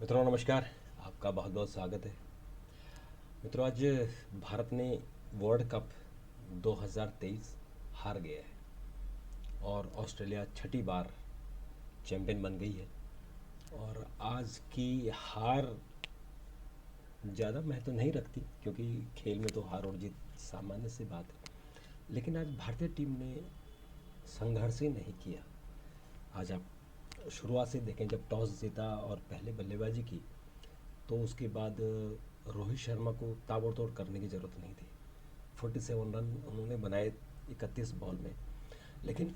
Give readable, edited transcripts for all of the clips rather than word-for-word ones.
मित्रों नमस्कार। आपका बहुत बहुत स्वागत है। मित्रों आज भारत ने वर्ल्ड कप 2023 हार गया है और ऑस्ट्रेलिया छठी बार चैंपियन बन गई है। और आज की हार ज़्यादा महत्व नहीं रखती क्योंकि खेल में तो हार और जीत सामान्य सी बात है, लेकिन आज भारतीय टीम ने संघर्ष ही नहीं किया। आज आप शुरुआत से देखें, जब टॉस जीता और पहले बल्लेबाजी की तो उसके बाद रोहित शर्मा को ताबड़तोड़ करने की ज़रूरत नहीं थी। 47 रन उन्होंने बनाए 31 बॉल में, लेकिन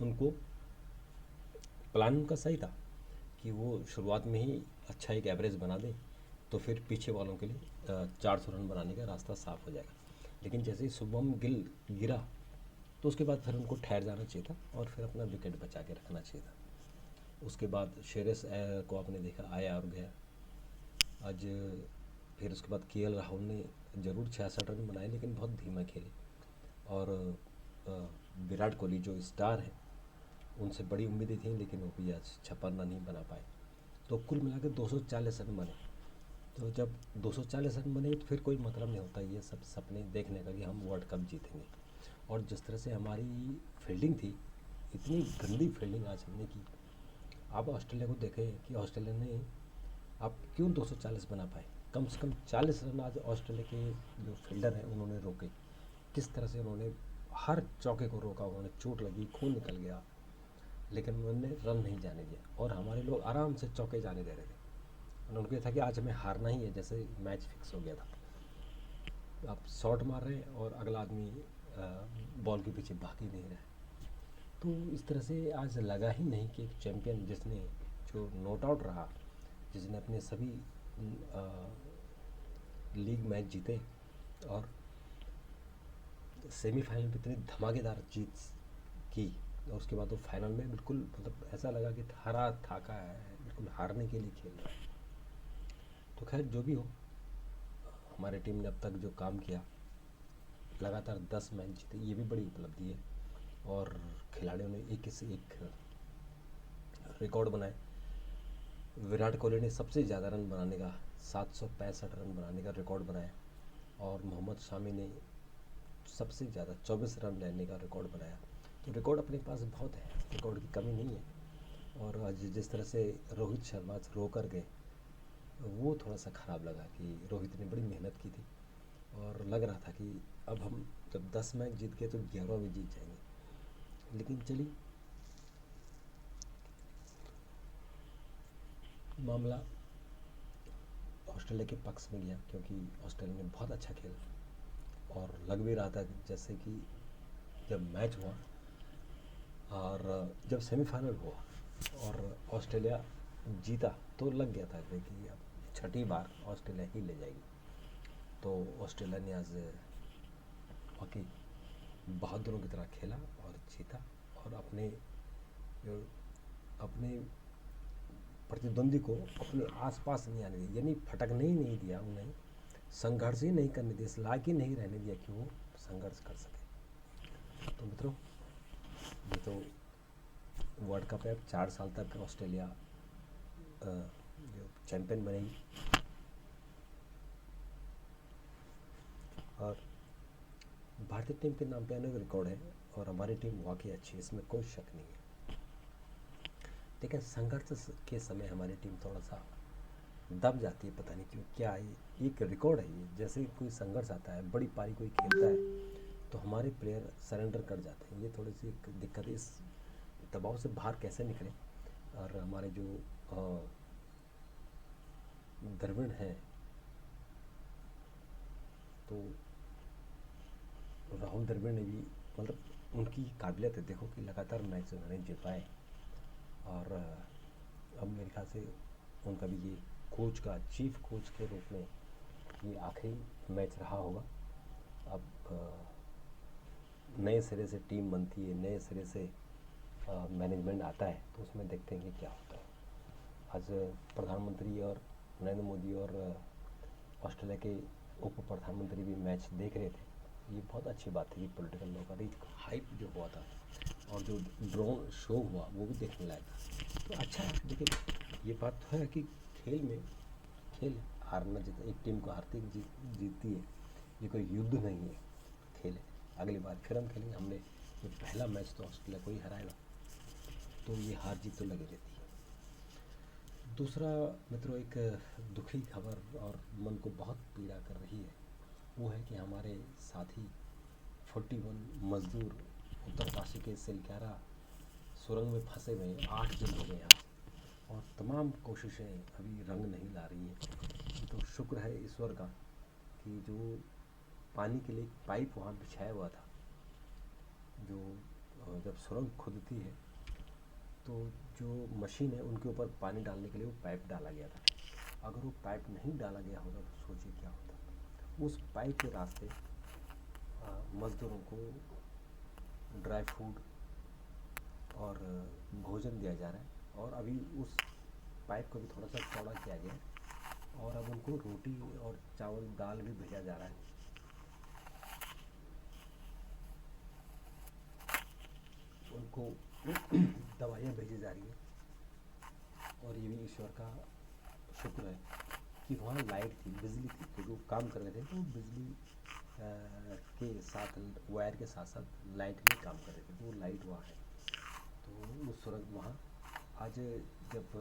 उनको प्लान उनका सही था कि वो शुरुआत में ही अच्छा एक एवरेज बना दें तो फिर पीछे वालों के लिए 400 रन बनाने का रास्ता साफ हो जाएगा। लेकिन जैसे ही शुभम गिल गिरा तो उसके बाद फिर उनको ठहर जाना चाहिए था और फिर अपना विकेट बचा के रखना चाहिए था। उसके बाद श्रेयस अय्यर को आपने देखा, आया और गया। आज फिर उसके बाद केएल राहुल ने ज़रूर 66 रन बनाए लेकिन बहुत धीमा खेले। और विराट कोहली जो स्टार है उनसे बड़ी उम्मीदें थी, लेकिन वो भी आज 56 रन ही बना पाए। तो कुल मिला के 240 रन बने। तो जब 240 रन बने तो फिर कोई मतलब नहीं होता ये सब सपने देखने का कि हम वर्ल्ड कप जीतेंगे। और जिस तरह से हमारी फील्डिंग थी, इतनी गंदी फील्डिंग आज हमने की। आप ऑस्ट्रेलिया को देखें कि ऑस्ट्रेलिया ने आप क्यों 240 बना पाए। कम से कम 40 रन आज ऑस्ट्रेलिया के जो फील्डर हैं उन्होंने रोके। किस तरह से उन्होंने हर चौके को रोका, उन्होंने चोट लगी, खून निकल गया, लेकिन उन्होंने रन नहीं जाने दिया और हमारे लोग आराम से चौके जाने दे रहे थे। उनको ये था कि आज हमें हारना ही है, जैसे मैच फिक्स हो गया था। आप शॉट मार रहे हैं और अगला आदमी बॉल के पीछे भाग ही नहीं रहा है। तो इस तरह से आज लगा ही नहीं कि एक चैंपियन जिसने जो नॉट आउट रहा, जिसने अपने सभी लीग मैच जीते और सेमीफाइनल में इतनी धमाकेदार जीत की, और उसके बाद वो फाइनल में बिल्कुल मतलब ऐसा लगा कि हरा थाका है, बिल्कुल हारने के लिए खेल रहा है। तो खैर जो भी हो, हमारी टीम ने अब तक जो काम किया, लगातार 10 मैच जीते, ये भी बड़ी उपलब्धि है। और खिलाड़ियों ने एक से एक रिकॉर्ड बनाए। विराट कोहली ने सबसे ज़्यादा रन बनाने का 765 रन बनाने का रिकॉर्ड बनाया और मोहम्मद शामी ने सबसे ज़्यादा 24 रन लेने का रिकॉर्ड बनाया। तो रिकॉर्ड अपने पास बहुत है, रिकॉर्ड की कमी नहीं है। और आज जिस तरह से रोहित शर्मा रो कर गए, वो थोड़ा सा ख़राब लगा कि रोहित ने बड़ी मेहनत की थी और लग रहा था कि अब हम जब 10 मैच जीत गए तो 11वां भी जीत जाएंगे। लेकिन चलिए, मामला ऑस्ट्रेलिया के पक्ष में गया क्योंकि ऑस्ट्रेलिया ने बहुत अच्छा खेला। और लग भी रहा था जैसे कि जब मैच हुआ और जब सेमीफाइनल हुआ और ऑस्ट्रेलिया जीता तो लग गया था कि अब छठी बार ऑस्ट्रेलिया ही ले जाएगी। तो ऑस्ट्रेलिया ने आज वाकई बहादुरों की तरह खेला और जीता और अपने जो अपने प्रतिद्वंदी को अपने आसपास नहीं आने दिया, यानी फटकने ही नहीं दिया उन्हें, संघर्ष ही नहीं करने दिया, इस लायक ही नहीं रहने दिया कि वो संघर्ष कर सके। तो मित्रों, ये तो वर्ल्ड कप है, 4 साल तक ऑस्ट्रेलिया जो चैंपियन बनेगी। और भारतीय टीम के नाम पे अनेक रिकॉर्ड है और हमारी टीम वाकई अच्छी है, इसमें कोई शक नहीं है। लेकिन संघर्ष के समय हमारी टीम थोड़ा सा दब जाती है, पता नहीं क्यों। क्या है, एक रिकॉर्ड है ये। जैसे कोई संघर्ष आता है, बड़ी पारी कोई खेलता है तो हमारे प्लेयर सरेंडर कर जाते हैं। ये थोड़ी सी एक दिक्कत है। इस दबाव से बाहर कैसे निकलें। और हमारे जो द्रविड़ हैं, तो राहुल द्रविड़ ने भी मतलब उनकी काबिलियत है, देखो कि लगातार मैच उन्होंने जितवाए। और अब मेरे ख्याल से उनका भी ये कोच का चीफ कोच के रूप में ये आखिरी मैच रहा होगा। अब नए सिरे से टीम बनती है, नए सिरे से मैनेजमेंट आता है, तो उसमें देखते हैं कि क्या होता है। आज प्रधानमंत्री और नरेंद्र मोदी और ऑस्ट्रेलिया के उप प्रधानमंत्री भी मैच देख रहे थे। ये बहुत अच्छी बात थी कि पॉलिटिकल लोगों का एक हाइप जो हुआ था और जो ड्रोन शो हुआ वो भी देखने लायक था। तो अच्छा है, देखिए ये बात तो है कि खेल में खेल हारना जीतना, एक टीम को हारती है, जीतती है, ये कोई युद्ध नहीं है, खेल है। अगली बार फिर हम खेलेंगे। हमने ये पहला मैच तो ऑस्ट्रेलिया को ही हराएगा, तो ये हार जीत तो लगी रहती है। दूसरा मित्रों, एक दुखी खबर और मन को बहुत पीड़ा कर रही है, वो है कि हमारे साथी 41 मज़दूर उत्तरकाशी के सिलक्यारा सुरंग में फंसे हुए हैं। 8 दिन हो गए यहाँ, और तमाम कोशिशें अभी रंग नहीं ला रही हैं। तो शुक्र है ईश्वर का कि जो पानी के लिए पाइप वहाँ बिछाया हुआ था, जो जब सुरंग खुदती है तो जो मशीन है उनके ऊपर पानी डालने के लिए वो पाइप डाला गया था। अगर वो पाइप नहीं डाला गया होता तो सोचिए क्या होता। उस पाइप के रास्ते मज़दूरों को ड्राई फूड और भोजन दिया जा रहा है, और अभी उस पाइप को भी थोड़ा सा चौड़ा किया गया है, और अब उनको रोटी और चावल दाल भी भेजा जा रहा है। उनको दवाइयाँ भेजी जा रही हैं। और ये भी ईश्वर का शुक्र है कि वहाँ लाइट थी, बिजली थी, क्योंकि वो काम कर रहे थे तो बिजली के साथ, वायर के साथ साथ लाइट भी काम कर रहे थे, तो वो लाइट वहाँ है। तो वो सुरंग वहाँ आज जब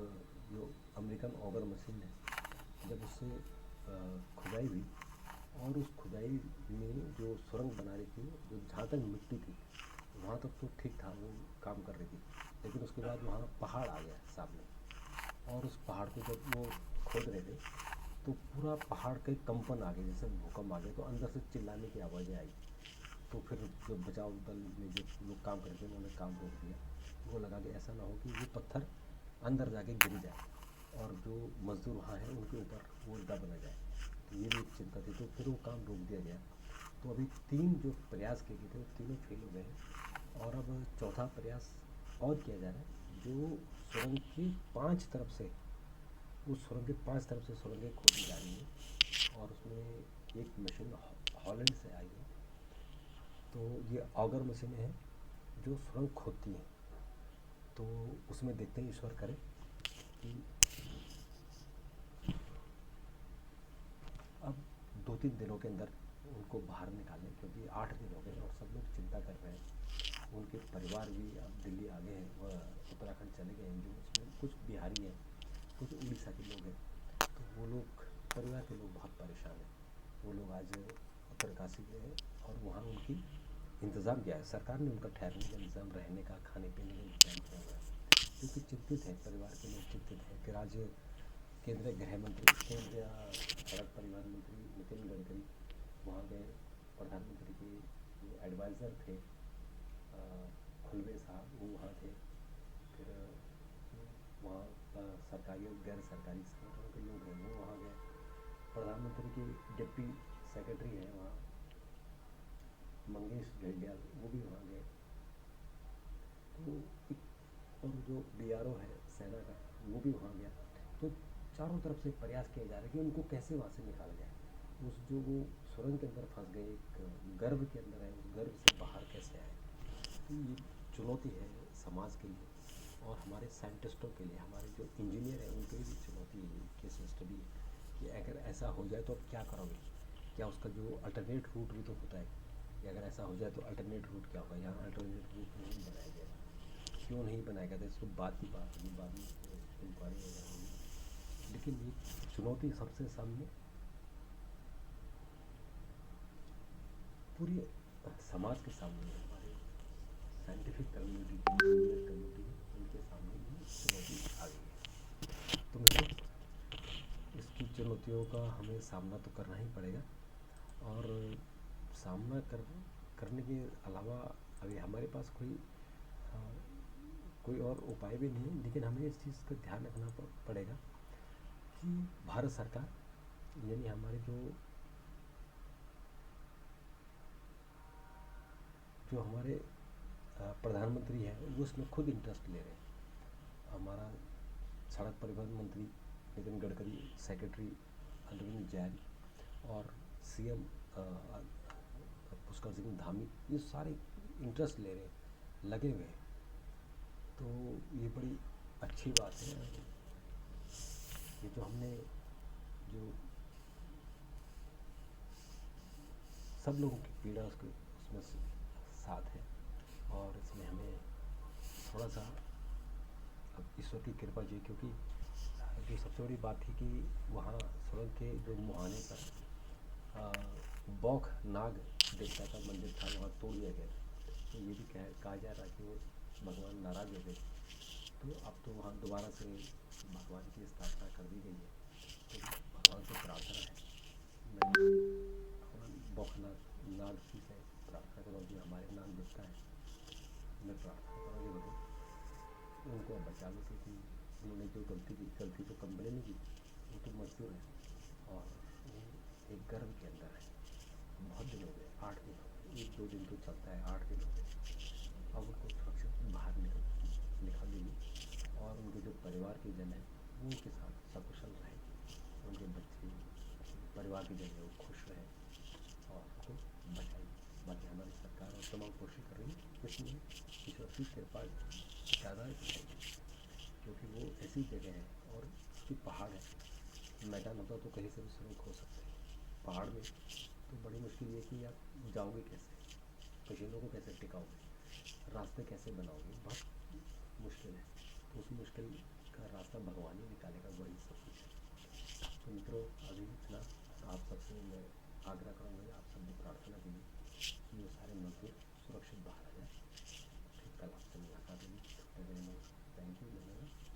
जो अमेरिकन ऑगर मशीन है, जब उससे खुदाई हुई, और उस खुदाई में जो सुरंग बना रही थी, जो जहाँ तक मिट्टी थी वहाँ तक तो ठीक था, वो काम कर रही थी, लेकिन उसके बाद वहाँ पहाड़ आ गया सामने, और उस पहाड़ को जब वो खोद रहे थे तो पूरा पहाड़ के कंपन आ गए, जैसे भूकंप आ गया, तो अंदर से चिल्लाने की आवाज़ें आई। तो फिर जो बचाव दल में जो लोग काम करते हैं उन्होंने काम रोक दिया। वो लगा कि ऐसा ना हो कि वो पत्थर अंदर जाके गिर जाए और जो मज़दूर वहाँ हैं उनके ऊपर वो दब न जाए, तो ये भी एक चिंता थी। तो फिर वो काम रोक दिया गया। तो अभी 3 जो प्रयास किए गए थे वो तीनों फेल हो गए हैं, और अब चौथा प्रयास और किया जा रहा है, जो सुरंग की 5 तरफ से, उस सुरंग के 5 तरफ से सुरंगें खोदी जा रही हैं, और उसमें एक मशीन हॉलैंड से आई है। तो ये ऑगर मशीनें हैं जो सुरंग खोदती हैं। तो उसमें देखते हैं, ईश्वर करे कि अब 2-3 दिनों के अंदर उनको बाहर निकालें, क्योंकि 8 दिन हो गए और सब लोग चिंता कर रहे हैं। उनके परिवार भी अब दिल्ली आ गए हैं, वह उत्तराखंड चले गए हैं, जो उसमें कुछ बिहारी हैं, कुछ उड़ीसा के लोग हैं। तो वो लोग, परिवार के लोग बहुत परेशान हैं। वो लोग आज उत्तरकाशी गए हैं, और वहाँ उनकी इंतज़ाम किया है सरकार ने, उनका ठहरने का इंतज़ाम, रहने का, खाने पीने का इंतज़ाम किया हुआ है, क्योंकि चिंतित हैं, परिवार के लोग चिंतित हैं। फिर आज केंद्रीय गृह मंत्री, केंद्रीय सड़क परिवहन मंत्री नितिन गडकरी वहाँ गए। प्रधानमंत्री के जो एडवाइज़र थे खुलवे साहब, वो वहाँ थे। फिर वहाँ सरकारी और गैर सरकारी संगठनों के लोग हैं, वो वहाँ गए। प्रधानमंत्री के डिप्टी सेक्रेटरी हैं वहाँ, मंगेश घिल्डियाल, वो भी वहाँ गए। तो और जो BRO है सेना का, वो भी वहाँ गया। तो चारों तरफ से प्रयास किए जा रहे हैं कि उनको कैसे वहाँ से निकाला जाए। उस जो वो सुरंग के अंदर फंस गए, एक गर्भ के अंदर है, उस गर्भ से बाहर कैसे आए। तो ये चुनौती है समाज के लिए, और हमारे साइंटिस्टों के लिए, हमारे जो इंजीनियर हैं उनके लिए भी चुनौती है, केस स्टडी, कि अगर ऐसा हो जाए तो अब क्या करोगे। क्या उसका जो अल्टरनेट रूट भी तो होता है, कि अगर ऐसा हो जाए तो अल्टरनेट रूट क्या होगा। यहाँ अल्टरनेट रूट नहीं बनाया गया, क्यों नहीं बनाया गया था, इसको बात की बात होगी, बाद में इंक्वायरी वगैरह होगी। लेकिन ये चुनौती सबसे सामने पूरी समाज के सामने है, हमारे साइंटिफिक कम्युनिटी, इंजीनियर कम्युनिटी, उनके सामने ये चुनौती आ गई है। तो मतलब इसकी चुनौतियों का हमें सामना तो करना ही पड़ेगा, और सामना करने के अलावा अभी हमारे पास कोई और उपाय भी नहीं है। लेकिन हमें इस चीज़ का ध्यान रखना पड़ेगा कि भारत सरकार, यानी हमारे जो हमारे प्रधानमंत्री हैं, वो इसमें खुद इंटरेस्ट ले रहे हैं। हमारा सड़क परिवहन मंत्री नितिन गडकरी, सेक्रेटरी अरविंद जैन, और CM पुष्कर सिंह धामी, ये सारे इंटरेस्ट ले रहे हैं, लगे हुए हैं। तो ये बड़ी अच्छी बात है। जो हमने जो सब लोगों की पीड़ा उसके उसमें साथ है। और इसमें हमें थोड़ा सा अब ईश्वर की कृपा चाहिए, क्योंकि जो सबसे बड़ी बात थी कि वहाँ सुरंग के जो मुहाने पर बौख नाग देवता का मंदिर था, वहाँ तोड़ दिया गया था। तो ये भी कहा जा रहा है कि वो भगवान नाराज़ हो गए। तो अब तो वहाँ दोबारा से भगवान की स्थापना कर दी गई है। तो भगवान से प्रार्थना है, मैं भगवान बौखनाथ नाग जी से प्रार्थना करूँ, जो हमारे नाग देवता है, मैं प्रार्थना करूँ कि भगवान उनको अब बचा लो, क्योंकि उन्होंने जो गलती तो कंपनी ने की, वो तो मजदूर है और वो एक गर्भ के अंदर है। बहुत दिन हो गए, 8 दिन हो गए, 1-2 दिन तो चलता है, 8 दिन हो गए। अब उनको सुरक्षित बाहर निकाल दीजिए और उनके जो परिवार के जन हैं वो उनके साथ सकुशल रहे, उनके बच्चे परिवार के जन है वो खुश रहे और उनको बचाइए। बाकी हमारी सरकार और तमाम कोशिश कर रही है, इसमें ईश्वर की कृपा ज़्यादा चाहिए, क्योंकि वो ऐसी जगह है और उसकी पहाड़ है। मैदान होता तो कहीं से भी सुरंग हो सकते हैं, पहाड़ में तो बड़ी मुश्किल ये कि आप जाओगे कैसे, मशीनों को कैसे टिकाओगे, रास्ते कैसे बनाओगे, बहुत मुश्किल है। तो उस मुश्किल का रास्ता भगवान ही निकालेगा, वही सब कुछ है। तो मित्रों, अभी इतना आप सबसे मैं आग्रह करूँगा, आप सब भी प्रार्थना कीजिए कि वो सारे मजदूर सुरक्षित बाहर आ जाए। फिर कल आपसे मुलाकात होगी, थोड़ी देर में। थैंक यू, धन्यवाद।